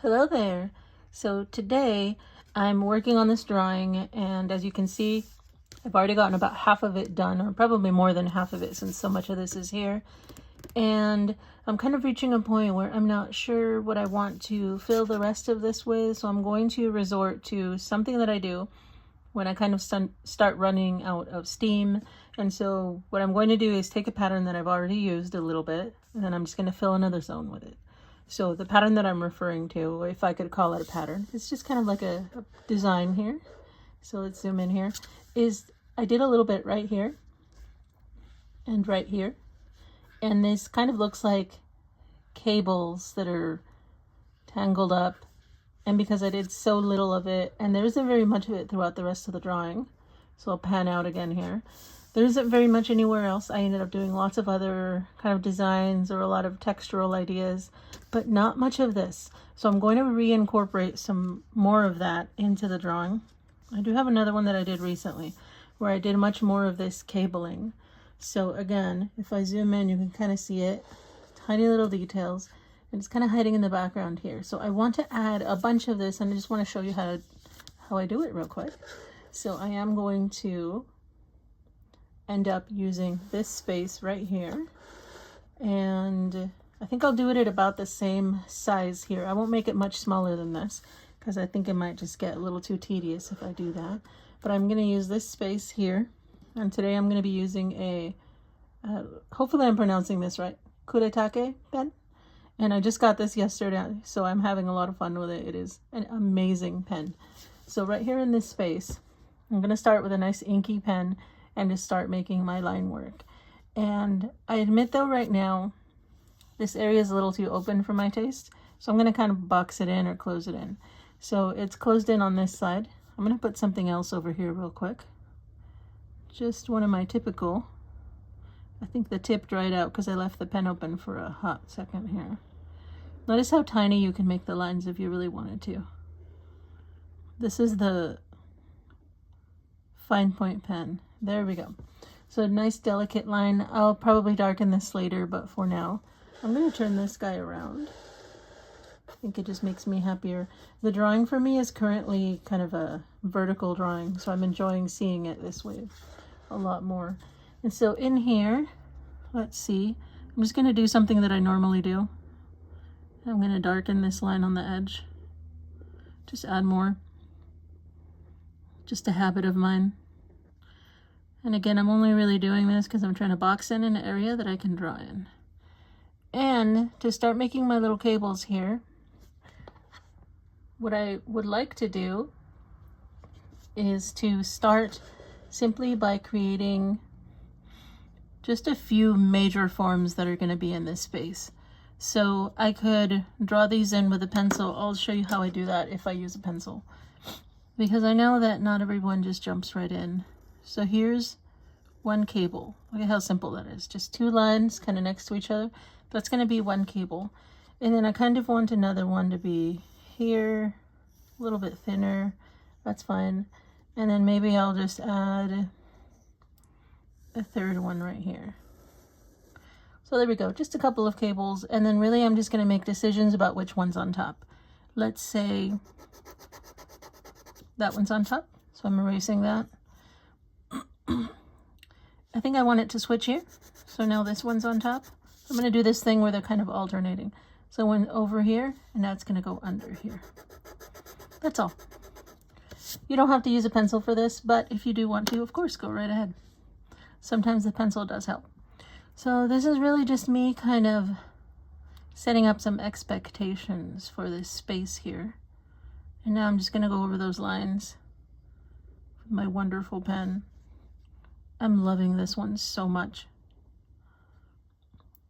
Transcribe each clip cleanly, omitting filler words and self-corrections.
Hello there. So today I'm working on this drawing, and as you can see, I've already gotten about half of it done, or probably more than half of it since so much of this is here. And I'm kind of reaching a point where I'm not sure what I want to fill the rest of this with, so I'm going to resort to something that I do when I kind of start running out of steam. And so what I'm going to do is take a pattern that I've already used a little bit, and then I'm just going to fill another zone with it. So the pattern that I'm referring to, if I could call it a pattern, it's just kind of like a design here. So let's zoom in here. I did a little bit right here and right here. And this kind of looks like cables that are tangled up. And because I did so little of it, and there isn't very much of it throughout the rest of the drawing, so I'll pan out again here. There isn't very much anywhere else. I ended up doing lots of other kind of designs or a lot of textural ideas, but not much of this. So I'm going to reincorporate some more of that into the drawing. I do have another one that I did recently where I did much more of this cabling. So again, if I zoom in, you can kind of see it. Tiny little details. And it's kind of hiding in the background here. So I want to add a bunch of this, and I just want to show you how I do it real quick. So I am going to end up using this space right here, and I think I'll do it at about the same size here. I won't make it much smaller than this because I think it might just get a little too tedious if I do that, but I'm going to use this space here, and today I'm going to be using a hopefully I'm pronouncing this right, Kuretake pen, and I just got this yesterday, so I'm having a lot of fun with it. It is an amazing pen. So right here in this space, I'm going to start with a nice inky pen and just start making my line work. And I admit though right now, this area is a little too open for my taste. So I'm gonna kind of box it in or close it in. So it's closed in on this side. I'm gonna put something else over here real quick. Just one of my typical, I think the tip dried out because I left the pen open for a hot second here. Notice how tiny you can make the lines if you really wanted to. This is the fine point pen. There we go. So a nice delicate line. I'll probably darken this later, but for now, I'm going to turn this guy around. I think it just makes me happier. The drawing for me is currently kind of a vertical drawing, so I'm enjoying seeing it this way a lot more. And so in here, let's see, I'm just going to do something that I normally do. I'm going to darken this line on the edge. Just add more. Just a habit of mine. And again, I'm only really doing this because I'm trying to box in an area that I can draw in. And to start making my little cables here, what I would like to do is to start simply by creating just a few major forms that are going to be in this space. So I could draw these in with a pencil. I'll show you how I do that if I use a pencil, because I know that not everyone just jumps right in. So here's one cable. Look at how simple that is. Just two lines kind of next to each other. That's going to be one cable. And then I kind of want another one to be here, a little bit thinner. That's fine. And then maybe I'll just add a third one right here. So there we go. Just a couple of cables. And then really I'm just going to make decisions about which one's on top. Let's say that one's on top. So I'm erasing that. I think I want it to switch here. So now this one's on top. I'm going to do this thing where they're kind of alternating. So one over here, and now it's going to go under here. That's all. You don't have to use a pencil for this, but if you do want to, of course, go right ahead. Sometimes the pencil does help. So this is really just me kind of setting up some expectations for this space here. And now I'm just going to go over those lines with my wonderful pen. I'm loving this one so much.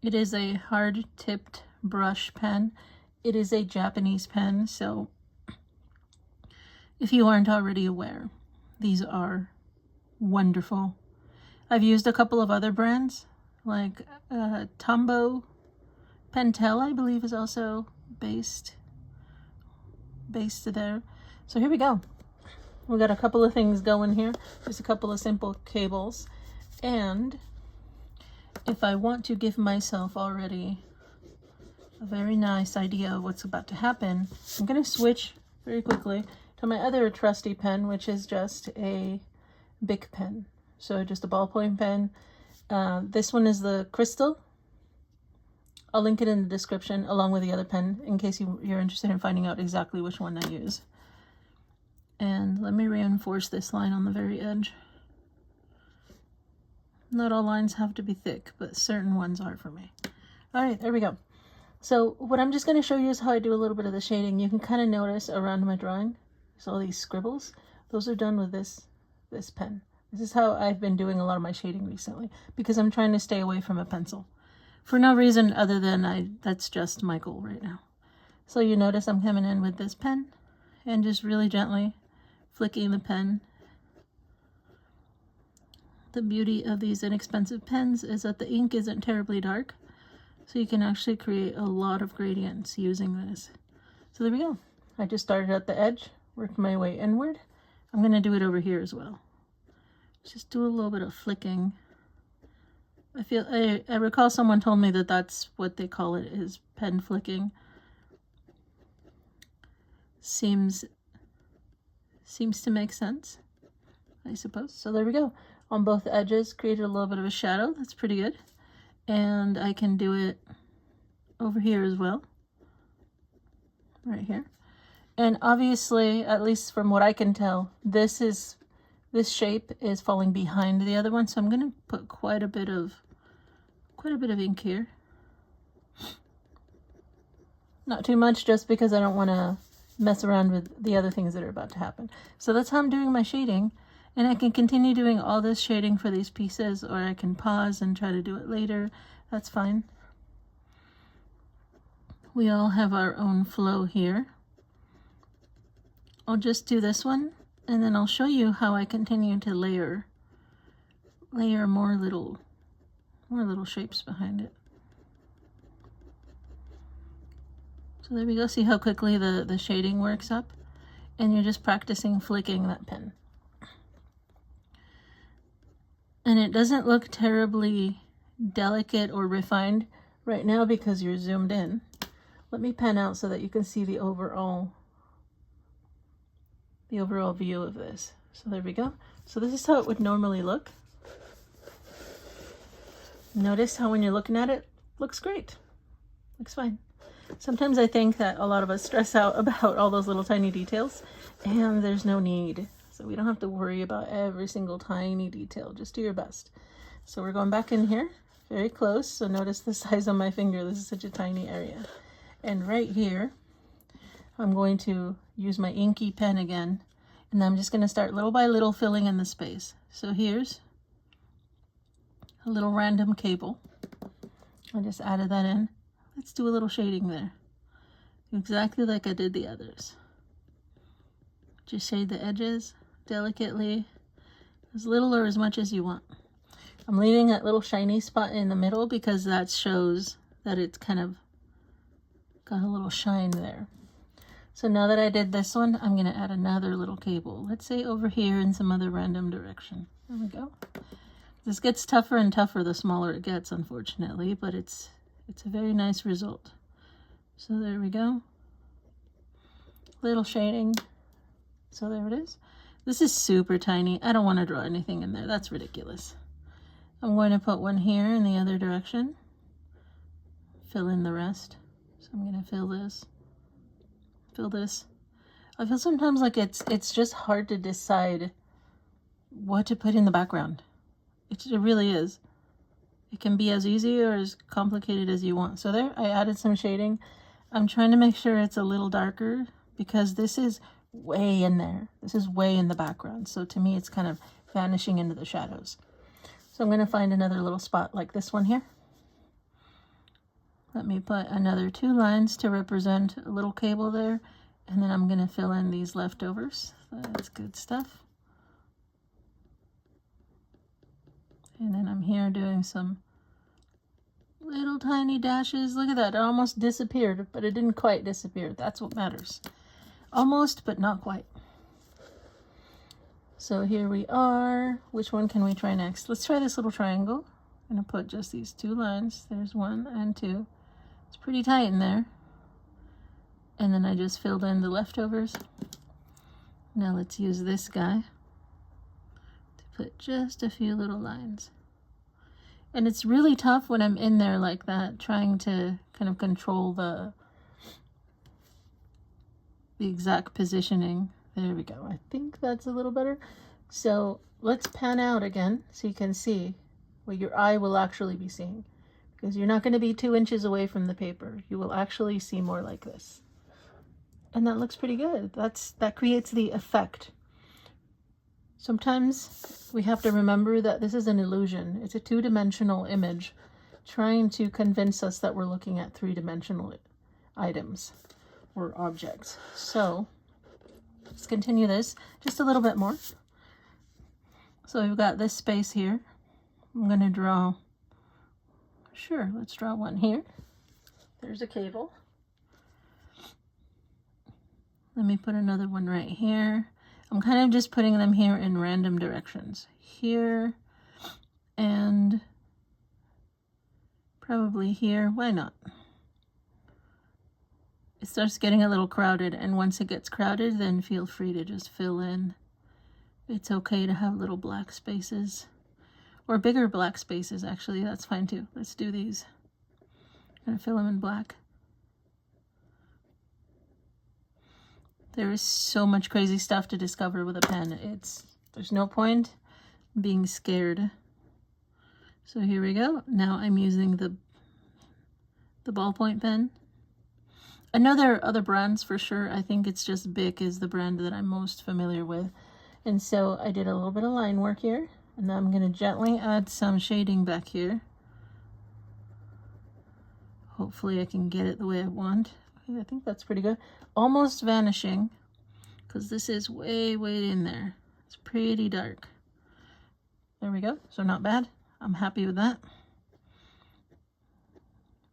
It is a hard-tipped brush pen. It is a Japanese pen, so if you aren't already aware, these are wonderful. I've used a couple of other brands, like Tombow Pentel, I believe, is also based there. So here we go. We got a couple of things going here. Just a couple of simple cables. And if I want to give myself already a very nice idea of what's about to happen, I'm going to switch very quickly to my other trusty pen, which is just a Bic pen. So just a ballpoint pen. This one is the Crystal. I'll link it in the description along with the other pen in case you're interested in finding out exactly which one I use. And let me reinforce this line on the very edge. Not all lines have to be thick, but certain ones are for me. All right, there we go. So what I'm just going to show you is how I do a little bit of the shading. You can kind of notice around my drawing, there's all these scribbles. Those are done with this pen. This is how I've been doing a lot of my shading recently, because I'm trying to stay away from a pencil. For no reason other than that's just my goal right now. So you notice I'm coming in with this pen and just really gently flicking the pen. The beauty of these inexpensive pens is that the ink isn't terribly dark, so you can actually create a lot of gradients using this. So there we go. I just started at the edge, worked my way inward. I'm going to do it over here as well. Just do a little bit of flicking. I recall someone told me that that's what they call it, is pen flicking. Seems to make sense, I suppose. So there we go. On both edges, created a little bit of a shadow. That's pretty good. And I can do it over here as well. Right here. And obviously, at least from what I can tell, this shape is falling behind the other one. So I'm going to put quite a bit of ink here. Not too much, just because I don't want to mess around with the other things that are about to happen. So that's how I'm doing my shading. And I can continue doing all this shading for these pieces, or I can pause and try to do it later. That's fine. We all have our own flow here. I'll just do this one, and then I'll show you how I continue to layer more little shapes behind it. So there we go. See how quickly the shading works up? And you're just practicing flicking that pen. And it doesn't look terribly delicate or refined right now because you're zoomed in. Let me pan out so that you can see the overall view of this. So there we go. So this is how it would normally look. Notice how when you're looking at it, looks great. Looks fine. Sometimes I think that a lot of us stress out about all those little tiny details, and there's no need. So we don't have to worry about every single tiny detail. Just do your best. So we're going back in here, very close. So notice the size of my finger. This is such a tiny area. And right here, I'm going to use my inky pen again. And I'm just going to start little by little filling in the space. So here's a little random cable. I just added that in. Let's do a little shading there. Exactly like I did the others. Just shade the edges delicately, as little or as much as you want. I'm leaving that little shiny spot in the middle because that shows that it's kind of got a little shine there. So now that I did this one, I'm going to add another little cable. Let's say over here in some other random direction. There we go. This gets tougher and tougher the smaller it gets, unfortunately, but it's a very nice result. So there we go. Little shading. So there it is. This is super tiny. I don't want to draw anything in there. That's ridiculous. I'm going to put one here in the other direction. Fill in the rest. So I'm going to fill this. Fill this. I feel sometimes like it's just hard to decide what to put in the background. It really is. It can be as easy or as complicated as you want. So there, I added some shading. I'm trying to make sure it's a little darker because this is way in there. This is way in the background. So to me, it's kind of vanishing into the shadows. So I'm going to find another little spot like this one here. Let me put another 2 lines to represent a little cable there. And then I'm going to fill in these leftovers. That's good stuff. And then I'm here doing some little tiny dashes. Look at that. It almost disappeared, but it didn't quite disappear. That's what matters. Almost, but not quite. So here we are. Which one can we try next? Let's try this little triangle. I'm going to put just these 2 lines. There's 1 and 2. It's pretty tight in there. And then I just filled in the leftovers. Now let's use this guy to put just a few little lines. And it's really tough when I'm in there like that, trying to kind of control the exact positioning. There we go. I think that's a little better. So let's pan out again so you can see what your eye will actually be seeing, because you're not going to be 2 inches away from the paper. You will actually see more like this. And that looks pretty good. That creates the effect. Sometimes we have to remember that this is an illusion. It's a 2-dimensional image trying to convince us that we're looking at 3-dimensional items or objects. So let's continue this just a little bit more. So we've got this space here. I'm going to draw, sure, let's draw one here. There's a cable. Let me put another one right here. I'm kind of just putting them here in random directions. Here and probably here. Why not? It starts getting a little crowded, and once it gets crowded, then feel free to just fill in. It's okay to have little black spaces, or bigger black spaces, actually. That's fine too. Let's do these. I'm gonna fill them in black. There is so much crazy stuff to discover with a pen. There's no point being scared. So here we go. Now I'm using the ballpoint pen. I know there are other brands for sure. I think it's just Bic is the brand that I'm most familiar with. And so I did a little bit of line work here, and now I'm going to gently add some shading back here. Hopefully I can get it the way I want. Okay, I think that's pretty good. Almost vanishing, because this is way in there. It's pretty dark. There we go. So not bad. I'm happy with that.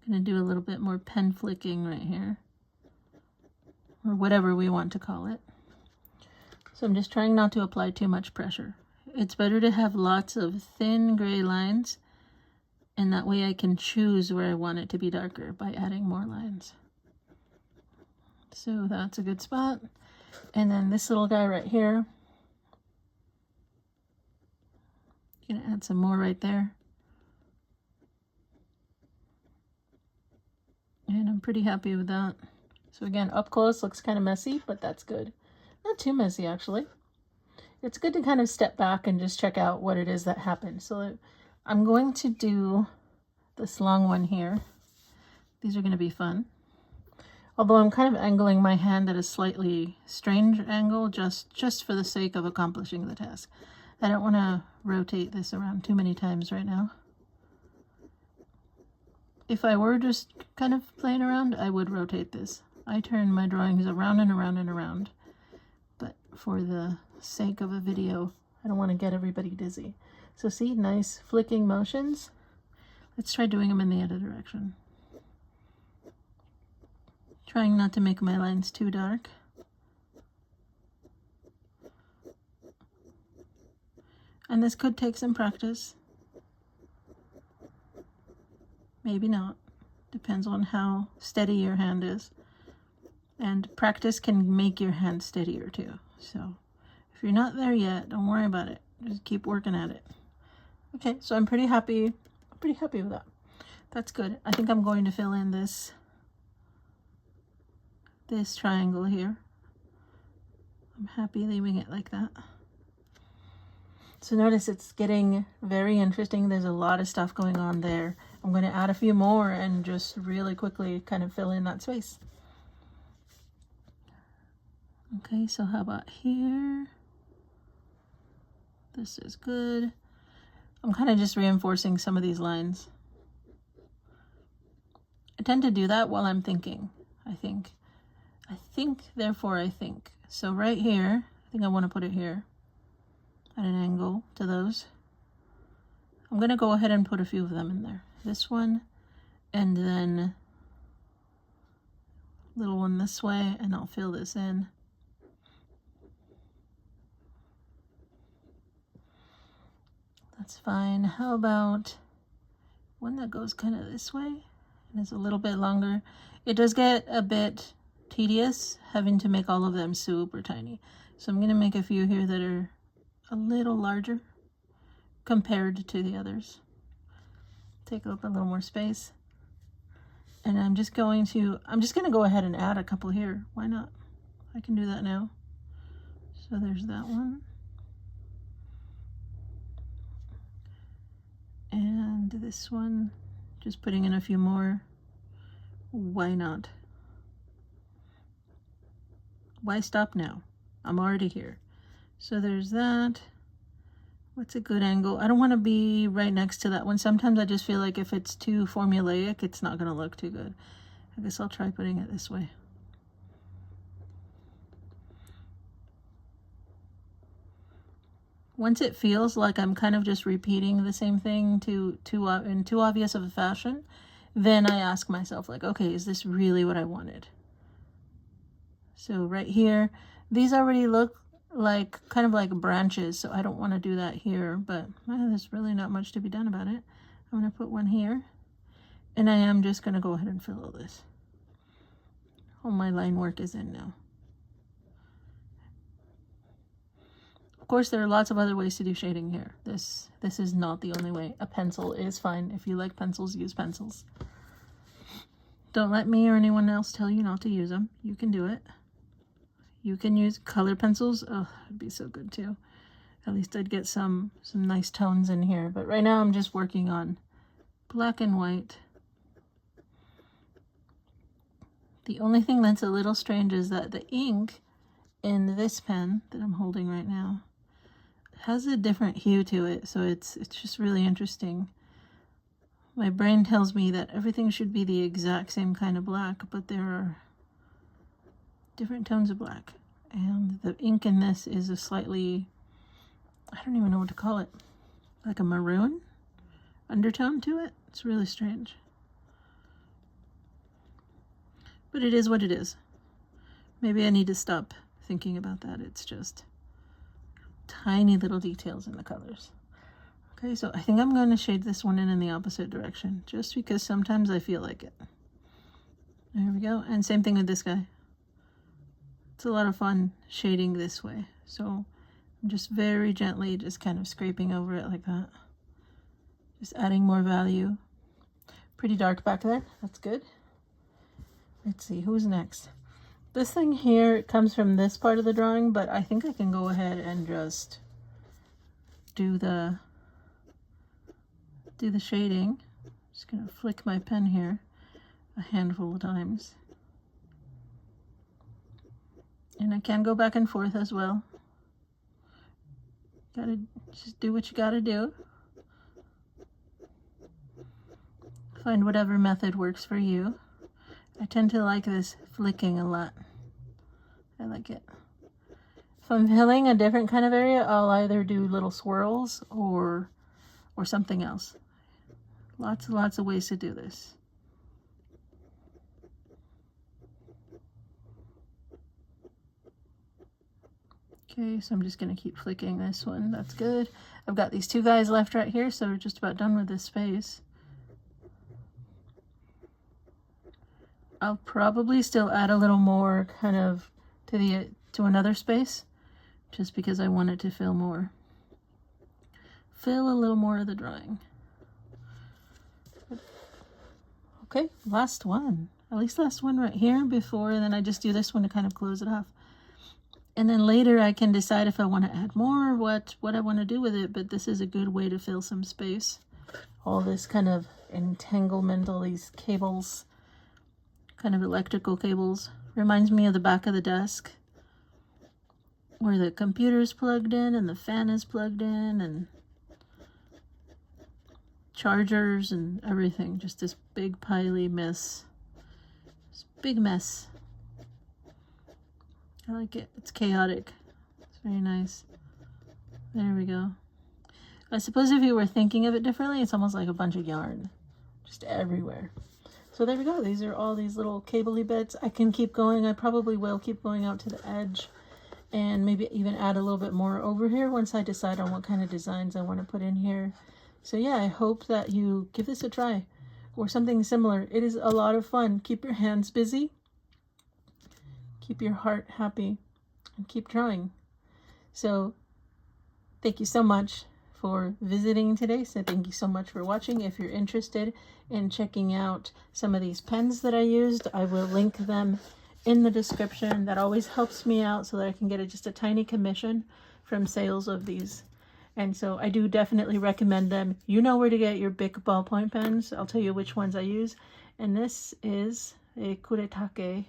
I'm going to do a little bit more pen flicking right here, or whatever we want to call it. So I'm just trying not to apply too much pressure. It's better to have lots of thin gray lines, and that way I can choose where I want it to be darker by adding more lines. So that's a good spot. And then this little guy right here, gonna add some more right there. And I'm pretty happy with that. So again, up close looks kind of messy, but that's good. Not too messy, actually. It's good to kind of step back and just check out what it is that happened. So I'm going to do this long one here. These are going to be fun. Although I'm kind of angling my hand at a slightly strange angle just for the sake of accomplishing the task. I don't want to rotate this around too many times right now. If I were just kind of playing around, I would rotate this. I turn my drawings around and around and around. But for the sake of a video, I don't want to get everybody dizzy. So see, nice flicking motions. Let's try doing them in the other direction. Trying not to make my lines too dark. And this could take some practice. Maybe not. Depends on how steady your hand is. And practice can make your hand steadier too. So if you're not there yet, don't worry about it. Just keep working at it. Okay, so I'm pretty happy with that. That's good. I think I'm going to fill in this triangle here. I'm happy leaving it like that. So notice it's getting very interesting. There's a lot of stuff going on there. I'm going to add a few more and just really quickly kind of fill in that space. Okay, so how about here? This is good. I'm kind of just reinforcing some of these lines. I tend to do that while I'm thinking, I think, therefore I think. So right here, I think I want to put it here at an angle to those. I'm going to go ahead and put a few of them in there. This one, and then little one this way, and I'll fill this in. That's fine. How about one that goes kind of this way and it's a little bit longer. It does get a bit tedious having to make all of them super tiny. So I'm going to make a few here that are a little larger compared to the others. Take up a little more space. And I'm just going to go ahead and add a couple here. Why not? I can do that now. So there's that one. And this one, just putting in a few more. Why not? Why stop now? I'm already here. So there's that. What's a good angle? I don't want to be right next to that one. Sometimes I just feel like if it's too formulaic, it's not going to look too good. I guess I'll try putting it this way. Once it feels like I'm kind of just repeating the same thing in too obvious of a fashion, then I ask myself, like, okay, is this really what I wanted? So right here, these already look like kind of like branches, so I don't want to do that here, but there's really not much to be done about it. I'm going to put one here, and I am just going to go ahead and fill all this. All my line work is in now. Of course, there are lots of other ways to do shading here. This is not the only way. A pencil is fine. If you like pencils, use pencils. Don't let me or anyone else tell you not to use them. You can do it. You can use color pencils. Oh, it'd be so good too. At least I'd get some nice tones in here. But right now I'm just working on black and white. The only thing that's a little strange is that the ink in this pen that I'm holding right now has a different hue to it. So it's just really interesting. My brain tells me that everything should be the exact same kind of black, but there are different tones of black, and the ink in this is a slightly, I don't even know what to call it, like a maroon undertone to it. It's really strange, but it is what it is. Maybe I need to stop thinking about that. It's just tiny little details in the colors. Okay, so I think I'm going to shade this one in the opposite direction, just because sometimes I feel like it. There we go. And same thing with this guy. It's a lot of fun shading this way. So I'm just very gently just kind of scraping over it like that. Just adding more value. Pretty dark back there. That's good. Let's see, who's next? This thing here comes from this part of the drawing, but I think I can go ahead and just do the shading. Just gonna flick my pen here a handful of times. And I can go back and forth as well. Gotta just do what you gotta do. Find whatever method works for you. I tend to like this flicking a lot. I like it. If I'm filling a different kind of area, I'll either do little swirls or something else. Lots and lots of ways to do this. Okay, so I'm just going to keep flicking this one. That's good. I've got these two guys left right here, so we're just about done with this space. I'll probably still add a little more kind of to another space, just because I want it to fill more. Fill a little more of the drawing. Okay, last one. At least last one right here before, and then I just do this one to kind of close it off. And then later I can decide if I want to add more or what I want to do with it, but this is a good way to fill some space. All this kind of entanglement, all these cables, kind of electrical cables, reminds me of the back of the desk where the computer is plugged in and the fan is plugged in and chargers and everything. Just this big piley mess. This big mess. I like it. It's chaotic. It's very nice. There we go. I suppose if you were thinking of it differently, it's almost like a bunch of yarn. Just everywhere. So there we go. These are all these little cable-y bits. I can keep going. I probably will keep going out to the edge and maybe even add a little bit more over here once I decide on what kind of designs I want to put in here. So yeah, I hope that you give this a try. or something similar. It is a lot of fun. Keep your hands busy, keep your heart happy, and keep drawing. So thank you so much for visiting today. So thank you so much for watching. If you're interested in checking out some of these pens that I used, I will link them in the description. That always helps me out so that I can get just a tiny commission from sales of these. And so I do definitely recommend them. You know where to get your Bic ballpoint pens. I'll tell you which ones I use. And this is a Kuretake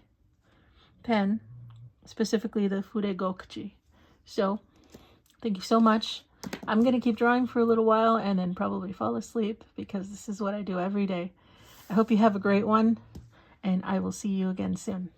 pen, specifically the Furegokchi. So thank you so much. I'm going to keep drawing for a little while and then probably fall asleep because this is what I do every day. I hope you have a great one, and I will see you again soon.